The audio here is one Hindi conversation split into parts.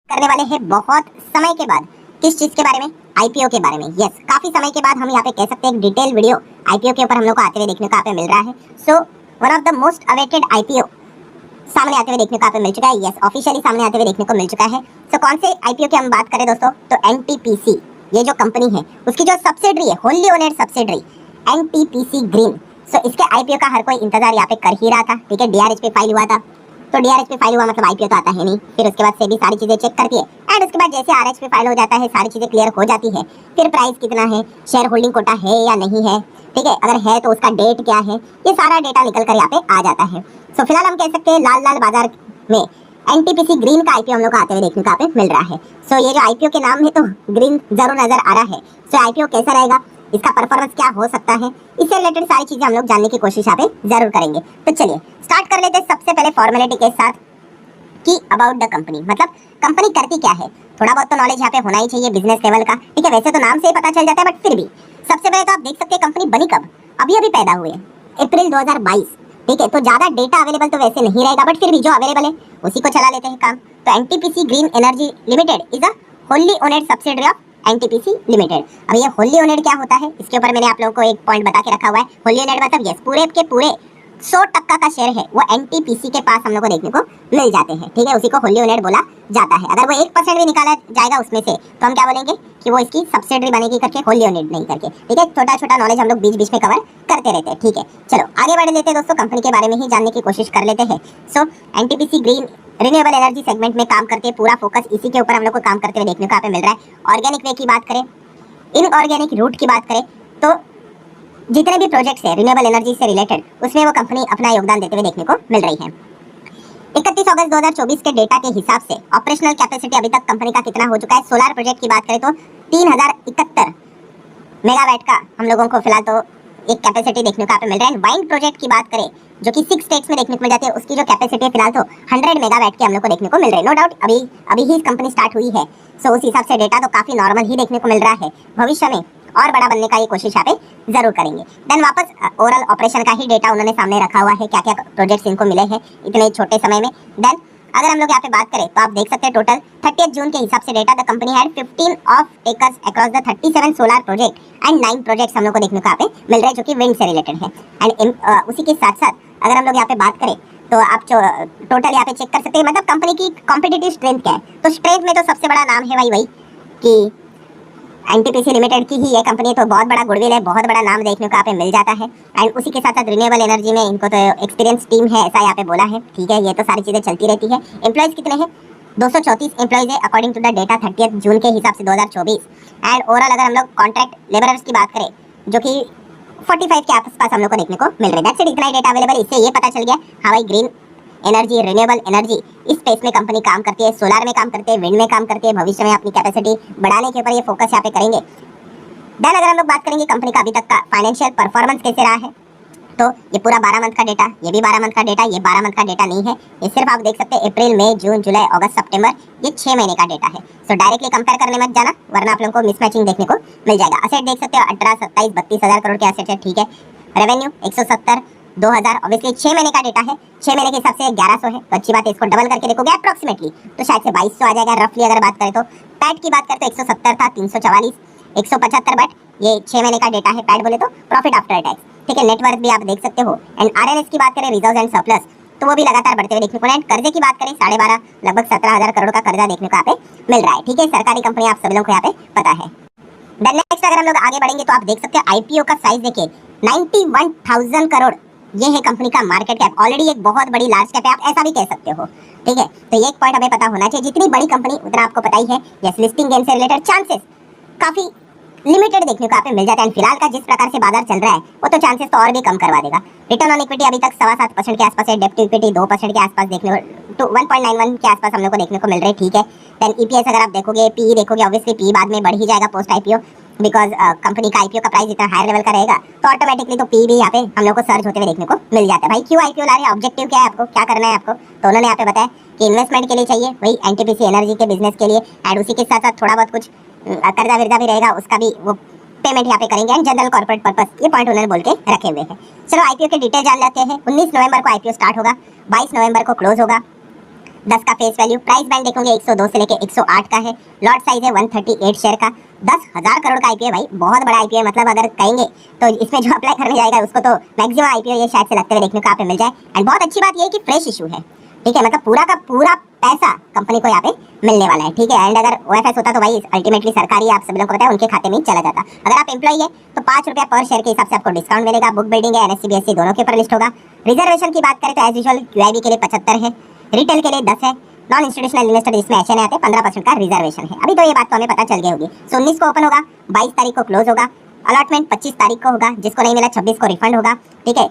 करने वाले हैं बहुत समय के बाद। किस चीज के बारे में? आईपीओ के बारे में। यस, काफी समय के बाद हम यहाँ पे कह सकते हैं एक डिटेल वीडियो आईपीओ के ऊपर हम लोग को आते हुए देखने को यहाँ पे मिल रहा है। So one of the most awaited IPO सामने आते हुए देखने को यहाँ पे मिल चुका है। यस, ऑफिशियली सामने आते हुए देखने को मिल चुका है। सो कौन से आईपीओ की हम बात करें दोस्तों, तो एनटीपीसी ये जो कंपनी है उसकी जो सब्सिडरी है, होल्ली ओनेड सब्सिडरी एनटीपीसी ग्रीन। सो इसके आईपीओ का हर कोई इंतजार यहाँ पे कर ही रहा था। ठीक है, डीआरएच पे फाइल हुआ था, तो डीआरएच पे फाइल हुआ मतलब आईपीओ तो आता है नहीं। फिर उसके बाद सेबी सारी चीजें चेक करती है एंड उसके बाद जैसे आरएच पे फाइल हो जाता है, सारी चीजें क्लियर हो जाती है। फिर प्राइस कितना है, शेयर होल्डिंग कोटा है या नहीं है, ठीक है, अगर है तो उसका डेट क्या है, ये सारा डेटा निकल कर यहाँ पे आ जाता है। सो फिलहाल हम कह सकते हैं लाल लाल बाजार में एनटीपीसी ग्रीन का आईपीओ हम लोग को आते हुए देखने को यहाँ पे मिल रहा है। सो ये जो आईपीओ के नाम है तो ग्रीन जरूर नजर आ रहा है। सो आईपीओ कैसा रहेगा, इसका परफॉर्मेंस क्या हो सकता है, इससे रिलेटेड सारी चीजें हम लोग जानने की कोशिश यहाँ पे जरूर करेंगे। तो चलिए स्टार्ट कर लेते हैं सबसे पहले फॉर्मेलिटी के साथ कि अबाउट द कंपनी, मतलब कंपनी करती क्या है। थोड़ा बहुत तो नॉलेज यहाँ पे होना ही चाहिए बिजनेस लेवल का। ठीक है, वैसे तो नाम से ही पता चल जाता है, बट फिर भी सबसे पहले तो आप देख सकते हैं कंपनी बनी कब, अभी अभी पैदा हुए अप्रैल 2022। ठीक है, तो ज्यादा डेटा अवेलेबल तो वैसे नहीं रहेगा, बट फिर भी जो अवेलेबल है उसी को चला लेते हैं काम। तो NTPC Green Energy Limited is a wholly owned subsidiary of NTPC Limited. अब ये होल्ली ओनेड क्या होता है, इसके ऊपर मैंने आप लोगों को एक पॉइंट बता के रखा हुआ है। होल्ली ओनेड मतलब यस, पूरे के पूरे 100% का शेयर है वो एनटीपीसी के पास हम लोग को देखने को मिल जाते हैं। ठीक है, उसी को होल्ली ओनेड बोला जाता है। अगर वो 1% भी निकाला जाएगा उसमें से तो हम क्या बोलेंगे कि वो इसकी सब्सिडरी बनेगी करके, होल्ली ओनेड नहीं करके। ठीक है, छोटा छोटा नॉलेज हम लोग बीच बीच में कवर करते रहते हैं। ठीक है, चलो आगे बढ़ लेते हैं दोस्तों, कंपनी के बारे में ही जानने की कोशिश कर लेते हैं। So NTPC green renewable energy segment में काम करते हैं, पूरा फोकस इसी के ऊपर हम लोग को काम करते हुए देखने को यहाँ पे मिल रहा है। ऑर्गेनिक वे की बात करें, इनऑर्गेनिक रूट की बात करें, तो जितने भी प्रोजेक्ट्स है रिन्यूएबल एनर्जी से रिलेटेड उसमें वो कंपनी अपना योगदान देते हुए देखने को मिल रही है। 31 अगस्त 2024 के डेटा के हिसाब से ऑपरेशनल कैपेसिटी अभी तक कंपनी का कितना हो चुका है। सोलर प्रोजेक्ट की बात करें तो 3071 मेगावाट का हम लोगों को फिलहाल तो एक कैपेसिटी देखने को यहाँ पे मिल रहा है। वाइंड प्रोजेक्ट की बात करें जो कि 6 स्टेट्स में देखने को मिल जाती है, उसकी जो कैपेसिटी है फिलहाल तो 100 मेगावाट की हम लोग को देखने को मिल रही है। नो डाउट अभी ही कंपनी स्टार्ट हुई है, सो उस हिसाब से डेटा तो काफी नॉर्मल ही देखने को मिल रहा है। भविष्य में और बड़ा बनने का ये कोशिश यहाँ पे जरूर करेंगे। देन वापस ओवरऑल ऑपरेशन का ही डेटा उन्होंने सामने रखा हुआ है, क्या क्या प्रोजेक्ट्स इनको मिले हैं इतने छोटे समय में। देन अगर हम लोग यहाँ पे बात करें तो आप देख सकते हैं टोटल 30 जून के हिसाब से data the company had 15 of takers across the 37 solar project and 9 projects हम लोग को देखने को यहाँ पे मिल रहे हैं जो कि विंड से रिलेटेड है। एंड उसी के साथ साथ अगर हम लोग यहाँ पे बात करें तो आप टोटल यहाँ पे चेक कर सकते हैं, मतलब कंपनी की कॉम्पिटिटिव स्ट्रेंथ क्या है। तो स्ट्रेंथ में तो सबसे बड़ा नाम है वही कि एनटीपीसी लिमिटेड की ही ये कंपनी, तो बहुत बड़ा गुडविल है, बहुत बड़ा नाम देखने को यहाँ पे मिल जाता है। एंड उसी के साथ साथ रिन्यूएबल एनर्जी में इनको तो एक्सपीरियंस टीम है ऐसा यहाँ पे बोला है। ठीक है, ये तो सारी चीज़ें चलती रहती है। एम्प्लॉयज़ कितने हैं? 234 एम्प्लॉयज़ है अकॉर्डिंग टू द डेटा 30 जून के हिसाब से 2024। एंड ओवरऑल अगर हम लोग कॉन्ट्रैक्ट लेबरर्स की बात करें जो कि 45 के आसपास हम लोग को देखने को मिल रहा है। दैट्स इट, इतना ही डेटा अवेलेबल। इससे ये पता चल गया हाँ भाई ग्रीन एनर्जी रिन्यूएबल एनर्जी इस स्पेस में कंपनी काम करती है, सोलर में काम करती है, विंड में काम करती है। भविष्य में अपनी कैपेसिटी बढ़ाने के ऊपर ये फोकस यहाँ पे करेंगे। देन अगर हम लोग बात करेंगे कंपनी का अभी तक का फाइनेंशियल परफॉर्मेंस कैसे रहा है, तो ये पूरा 12 मंथ का डेटा, ये भी 12 मंथ का डेटा, ये 12 मंथ का डेटा नहीं है, ये सिर्फ आप देख सकते हैं अप्रैल मई जून जुलाई अगस्त सितंबर, ये 6 महीने का डेटा है। सो डायरेक्टली कंपेयर करने मत जाना वरना आप लोगों को मिसमैचिंग देखने को मिल जाएगा। असेट देख सकते हो 18, 27, 32 हज़ार करोड़ के असेट है। ठीक है, रेवेन्यू 170, 2000, ऑब्वियसली 6 महीने का डेटा है, 6 महीने के हिसाब से 1100 है, तो अच्छी बात है। इसको डबल करके देखोगे अप्रॉक्सीमेटली तो शायद से 2200 आ जाएगा रफली। अगर बात करें तो पैट की बात करें तो 170 था, 344, 175, बट ये 6 महीने का डेटा है। पैट बोले तो प्रॉफिट आफ्टर टैक्स। ठीक है, नेटवर्थ भी आप देख सकते हो। एंड आरएनएस की बात करें रिजर्व एंड सरप्लस, तो वो भी लगातार बढ़ते हुए देखने को। एंड कर्जे की बात करें 12.5 लगभग 17,000 करोड़ का कर्जा देखने को यहाँ पे मिल रहा है। ठीक है, सरकारी कंपनी आप सभी लोगों को यहाँ पे पता है। देन नेक्स्ट अगर हम लोग आगे बढ़ेंगे तो आप देख सकते हैं आईपीओ का साइज देखिए 91,000 करोड़, ये है कंपनी का मार्केट कैप। ऑलरेडी एक बहुत बड़ी लार्ज कैप है, आप ऐसा भी कह सकते हो। ठीक है, तो ये एक पॉइंट हमें पता होना चाहिए, जितनी बड़ी कंपनी उतना आपको पता ही है यस लिस्टिंग गेन से रिलेटेड चांसेस काफी लिमिटेड देखने को यहाँ पे मिल जाता है। फिलहाल का जिस प्रकार से बाजार चल रहा है वो तो चांसेस तो और भी कम करवा देगा। रिटर्न ऑन इक्विटी अभी तक 7.25% के आसपास है, डेब्ट टू इक्विटी 2% के आसपास देखने को, तो 1.91 के आसपास हम लोग को देखने को मिल रहा है। ठीक है, देन ईपीएस अगर आप देखोगे, पीई देखोगे, ऑब्वियसली पीई बाद में बढ़ ही जाएगा पोस्ट आईपीओ, बिकॉज कंपनी का आईपीओ का प्राइस इतना हायर लेवल का रहेगा तो ऑटोमेटिकली तो पी भी यहाँ पे हम लोग को सर्च होते हुए देखने को मिल जाता है। भाई क्यों आईपीओ ला रहे हैं, ऑब्जेक्टिव क्या है, आपको क्या करना है आपको, तो उन्होंने यहाँ पे बताया कि इन्वेस्टमेंट के लिए चाहिए, वही एनटीपीसी एनर्जी के बिजनेस के लिए, एंड उसी के साथ साथ थोड़ा बहुत कुछ कर्जा विर्जा भी रहेगा, उसका भी वो पेमेंट यहाँ पे करेंगे, एंड जनरल कॉर्पोरेट पर्पस, ये पॉइंट उन्होंने बोल के रखे हुए हैं। चलो आईपीओ के डिटेल जान लेते हैं। 19 नवंबर को आईपीओ स्टार्ट होगा, 22 नवंबर को क्लोज होगा। 10 का फेस वैल्यू, प्राइस बैंड देखोगे 102 से लेके 108 का है, लॉट साइज है 138 शेयर का, 10,000 करोड़ का आईपीओ भाई, बहुत बड़ा आईपीओ है। मतलब अगर कहेंगे तो इसमें जो अप्लाई करने जाएगा उसको तो मैक्सिमम आईपीओ ये शायद से लगते हुए देखने को यहाँ पे मिल जाए। एंड बहुत अच्छी बात ये है कि फ्रेश इशू है, ठीक है, मतलब पूरा का पूरा पैसा कंपनी को यहाँ पे मिलने वाला है, ठीक है। एंड अगर ओएफएस होता तो भाई अल्टीमेटली सरकारी, आप सभी लोगों को पता है, उनके खाते में ही चला जाता। अगर आप एम्प्लॉई है तो 5 रुपया पर शेयर के हिसाब से आपको डिस्काउंट मिलेगा। बुक बिल्डिंग है, एनएससी बीएससी दोनों के ऊपर लिस्ट होगा। रिजर्वेशन की बात करें तो एज यूजुअल क्यूआईबी के लिए 75 है, रिटेल के लिए 10 है, नॉन इंस्टीट्यूशनल इन्वेस्टर जिसमें एचएनए आते हैं 15% का रिजर्वेशन है। अभी तो ये बात तो हमें पता चल गई होगी। सो 19 को ओपन होगा, 22 तारीख को क्लोज होगा, अलॉटमेंट 25 तारीख को होगा, जिसको नहीं मिला 26 को रिफंड होगा, ठीक है,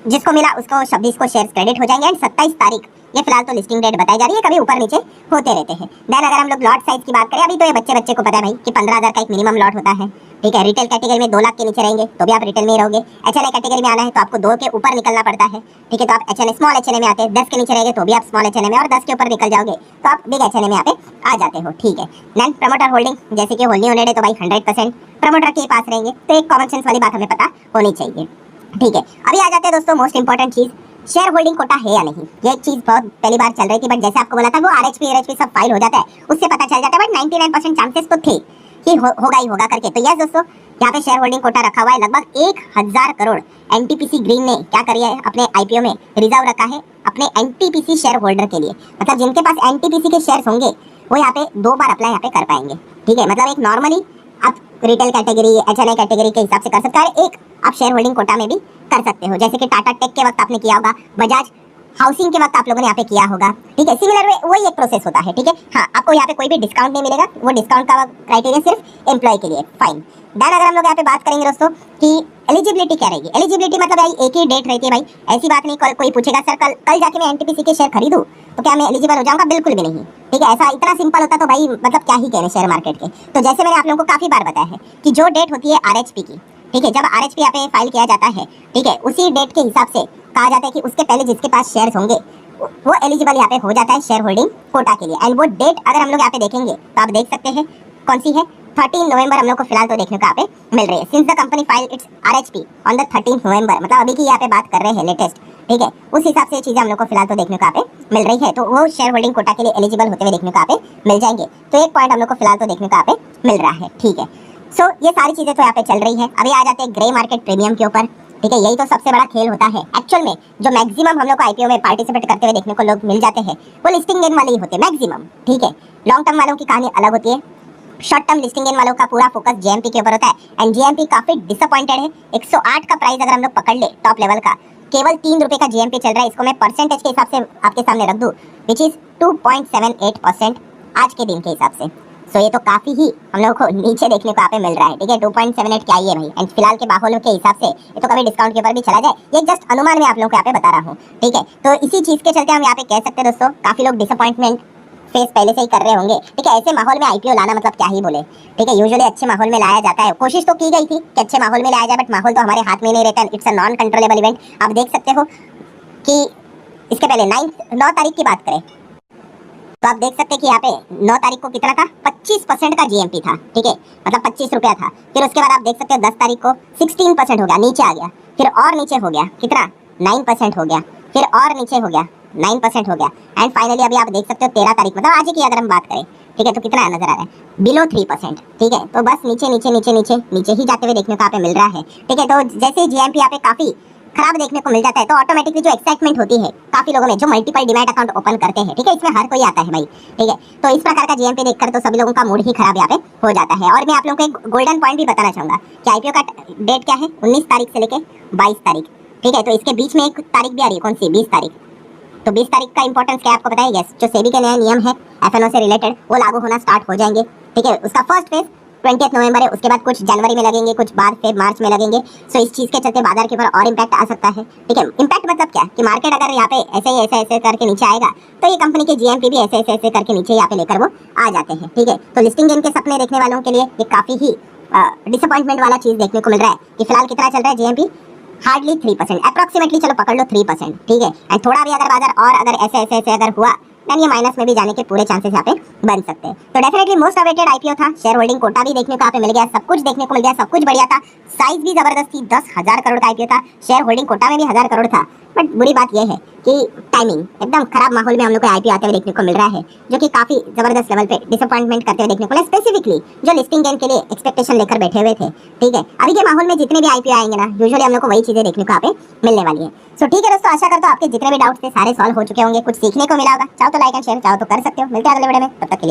जिसको मिला उसको 26 को शेयर्स क्रेडिट हो जाएंगे। एंड 27 तारीख ये फिलहाल तो लिस्टिंग डेट बताई जा रही है, कभी ऊपर नीचे होते रहते हैं। देन अगर हम लोग लॉट साइज की बात करें, अभी तो ये बच्चे को पता है भाई कि 15,000 का एक मिनिमम लॉट होता है, ठीक है। रिटेल कैटेगरी में 2 लाख के नीचे रहेंगे तो भी आप रिटेल में ही रहोगे। एचएनए कैटेगरी में आना है तो आपको 2 के ऊपर निकलना पड़ता है, ठीक है, तो आप एचएनए स्मॉल एचएनए में आते हैं। 10 के नीचे रहेंगे तो भी आप स्मॉल एचएनए में, और 10 के ऊपर निकल जाओगे तो आप बिग एचएनए में यहाँ पे आ जाते हो, ठीक है। देन प्रमोटर होल्डिंग, जैसे कि होल्डिंग यूनिट है तो भाई 100% प्रमोटर के पास रहेंगे, तो एक कॉमन सेंस वाली बात हमें पता होनी चाहिए, ठीक है। अभी आ जाते हैं दोस्तों मोस्ट इंपॉर्टेंट चीज, शेयर होल्डिंग कोटा है या नहीं। ये एक चीज बहुत पहली बार चल रही थी, बट जैसे आपको बोला था वो आरएचपी सब फाइल हो जाता है, उससे पता चल जाता है, बट 99% चांसेस तो थे कि होगा ही होगा करके। तो यस दोस्तों, यहाँ पे शेयर होल्डिंग कोटा रखा हुआ है, लगभग 1000 करोड़ एनटीपीसी ग्रीन ने क्या करी है, अपने आईपीओ में रिजर्व रखा है अपने एनटीपीसी शेयर होल्डर के लिए। मतलब जिनके पास एनटीपीसी के शेयर्स होंगे वो यहाँ पे 2 बार अप्लाई यहाँ पे कर पाएंगे, ठीक है। मतलब एक नॉर्मली आप रिटेल कैटेगरी, एचएनए कैटेगरी के हिसाब से कर सकते हैं, एक आप शेयर होल्डिंग कोटा में भी कर सकते हो, जैसे कि टाटा टेक के वक्त आपने किया होगा, बजाज हाउसिंग के वक्त आप लोगों ने यहाँ पे किया होगा, ठीक है। सिमिलर वे वही एक प्रोसेस होता है, ठीक है। हाँ, आपको यहाँ पे कोई भी डिस्काउंट नहीं मिलेगा, वो डिस्काउंट का क्राइटेरिया सिर्फ एम्प्लॉय के लिए, फाइन। देन अगर हम लोग यहाँ पे बात करेंगे दोस्तों कि एलिजिबिलिटी क्या रहेगी, एलिजिबिलिटी मतलब भाई एक ही डेट रहती है भाई। ऐसी बात नहीं कोई पूछेगा सर कल जाके मैं एनटीपीसी के शेयर खरीदूं तो क्या मैं एलिजिबल हो जाऊंगा, बिल्कुल भी नहीं, ठीक है। ऐसा इतना सिंपल होता तो भाई मतलब क्या ही कहने शेयर मार्केट के। तो जैसे मैंने आप लोगों को काफी बार बताया है कि जो डेट होती है आरएचपी की, ठीक है, जब आरएचपी यहाँ पे फाइल किया जाता है, ठीक है, उसी डेट के हिसाब से कहा जाता है कि उसके पहले जिसके पास शेयर्स होंगे वो एलिजिबल यहाँ पे हो जाता है शेयर होल्डिंग कोटा के लिए। एंड वो डेट अगर हम लोग यहाँ पे देखेंगे तो आप देख सकते हैं कौन सी है, 13 नवंबर हम लोग को फिलहाल तो देखने को यहाँ पे मिल रही है। Since the company file it's RHP on the 13 नवंबर, मतलब अभी की यहाँ पे बात कर रहे हैं लेटेस्ट, ठीक है, उस हिसाब से चीजें हम लोग को फिलहाल तो देखने को यहाँ पे मिल रही है। तो वो शेयर होल्डिंग कोटा के लिए एलिजिबल होते हुए देखने को यहाँ पे मिल जाएंगे। तो एक पॉइंट हम लोग को फिलहाल तो देखने को यहाँ पे मिल रहा है, ठीक है। सो ये सारी चीजें तो यहाँ पे चल रही है। अभी आ जाते हैं ग्रे मार्केट प्रीमियम के ऊपर, ठीक है। यही तो सबसे बड़ा खेल होता है एक्चुअल में। जो मैक्सिमम हम लोग को आईपीओ में पार्टिसिपेट करते हुए देखने को लोग मिल जाते हैं वो लिस्टिंग गेन वाले ही होते हैं मैक्सिमम, ठीक है। लॉन्ग टर्म वालों की कहानी अलग होती है, शॉर्ट टर्म लिस्टिंग गेन वालों का पूरा फोकस जेएमपी के ऊपर होता है। एंड जेएमपी काफी डिसअपॉइंटेड है। 108 का प्राइस अगर हम लोग पकड़ ले टॉप लेवल का, केवल 3 रुपए का जेएमपी चल रहा है। इसको मैं परसेंटेज के हिसाब से आपके सामने रख दूं, विच इज 2.78% आज के दिन के हिसाब से। सो ये तो काफी ही हम लोगों को नीचे देखने को यहाँ पे मिल रहा है, ठीक है। 2.78 क्या ही है भाई। एंड फिलहाल के माहौल के हिसाब से ये तो कभी डिस्काउंट के ऊपर भी चला जाए, ये जस्ट अनुमान में आप लोगों को यहाँ पे बता रहा हूँ, ठीक है। तो इसी चीज के चलते हम यहाँ पे कह सकते हैं दोस्तों, काफी लोग डिसअपॉइंटमेंट फेस पहले से ही कर रहे होंगे, ठीक है। ऐसे माहौल में आईपीओ लाना मतलब क्या ही बोले, ठीक है। यूजुअली अच्छे माहौल में लाया जाता है, कोशिश तो की गई थी कि अच्छे माहौल में लाया जाए, बट माहौल तो हमारे हाथ में नहीं रहता। It's a non controllable event. आप देख सकते हो कि इसके पहले 9 तारीख की बात करें तो आप देख सकते हैं कि यहाँ पे 9 तारीख को कितना था, 25% का जीएमपी था, ठीक है, मतलब 25 रुपया था। फिर उसके बाद आप देख सकते हो 10 तारीख को 16% हो गया, नीचे आ गया। फिर और नीचे हो गया, कितना, 9% हो गया। फिर और नीचे हो गया, 9% हो गया। एंड फाइनली अभी आप देख सकते हो 13 तारीख, मतलब आज की अगर हम बात करें, ठीक है, तो कितना नजर आ रहा है, बिलो 3%, ठीक है। तो बस नीचे नीचे नीचे नीचे नीचे ही जाते हुए देखने को यहाँ पे मिल रहा है, ठीक है। तो जैसे जीएमपी यहाँ पे काफी खराब देखने को मिल जाता है तो ऑटोमेटिकली जो एक्साइटमेंट होती है काफी लोगों में, जो मल्टीपल डिमैट अकाउंट ओपन करते हैं, ठीक है, इसमें हर कोई आता है भाई, ठीक है। तो इस प्रकार का जीएमपी देखकर तो सभी लोगों का मूड ही खराब यहाँ पे हो जाता है। और मैं आप लोगों को एक गोल्डन पॉइंट भी बताना चाहूंगा कि आईपीओ का डेट क्या है, 19 तारीख से लेके 22 तारीख, ठीक है। तो इसके बीच में एक तारीख भी आ रही है, कौन सी, 20 तारीख। तो 20 तारीख का इंपॉर्टेंस क्या आपको बताइए, जो सेबी के नए नियम है एफएनओ से रिलेटेड वो लागू होना स्टार्ट हो जाएंगे, ठीक है। उसका फर्स्ट फेज 20 नवंबर है, उसके बाद कुछ जनवरी में लगेंगे, कुछ बाद फिर मार्च में लगेंगे। सो इस चीज के चलते बाजार के ऊपर और इम्पैक्ट आ सकता है, ठीक है। इम्पैक्ट मतलब क्या कि मार्केट अगर यहाँ पे ऐसे ही ऐसे करके नीचे आएगा तो ये कंपनी के जीएमपी भी ऐसे ऐसे करके नीचे यहाँ पे लेकर वो आ जाते हैं, ठीक है। तो लिस्टिंग गेन के सपने देखने वालों के लिए ये काफी ही डिसअपॉइंटमेंट वाला चीज देखने को मिल रहा है कि फिलहाल कितना चल रहा है जीएमपी, हार्डली 3%, अप्रॉक्सीमेटली चलो पकड़ लो 3%, ठीक है। एंड थोड़ा भी अगर बाजार और अगर ऐसे अगर हुआ देन ये माइनस में भी जाने के पूरे चांसेस यहाँ पे बन सकते हैं। तो डेफिनेटली मोस्ट अवेटेड आईपीओ था, शेयर होल्डिंग कोटा भी देखने को यहाँ पे मिल गया, सब कुछ देखने को मिल गया, सब कुछ बढ़िया था, साइज भी जबरदस्त थी, 10,000 करोड़ का आईपीओ था, शेयर होल्डिंग कोटा में भी 1000 करोड़ था। बट बुरी बात यह है कि टाइमिंग एकदम खराब माहौल में हम लोग को आईपीओ आते हुए देखने को मिल रहा है, जो कि काफी जबरदस्त लेवल पे डिसअपॉइंटमेंट करते हुए देखने को मिला, स्पेसिफिकली जो लिस्टिंग गेन के लिए एक्सपेक्टेशन लेकर बैठे हुए थे। ठीक है, अभी के माहौल में जितने भी आईपीओ आएंगे ना, यूजुअली हम लोग को वही चीजें देखने को यहाँ पे मिलने वाली है। सो ठीक है दोस्तों, आशा करता हूं आपके जितने भी डाउट्स थे सारे सॉल्व हो चुके होंगे, कुछ सीखने को मिला होगा। चाहो तो लाइक एंड शेयर, चाहो तो कर सकते हो। मिलते हैं अगले वीडियो में, तब तक के लिए।